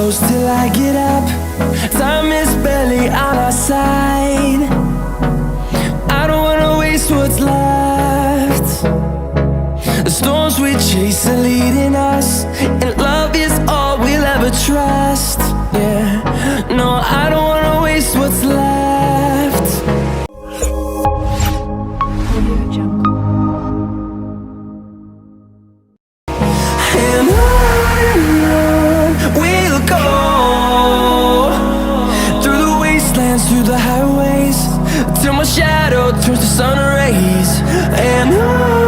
close till I get up. Time is barely on our side. I don't wanna waste what's left. The storms we chase are leading us, and love is all we'll ever trust. Yeah, no, I don't wanna waste what's left. And on we'll go, through the wastelands, through the highways, till my shadow turns to sun rays. And on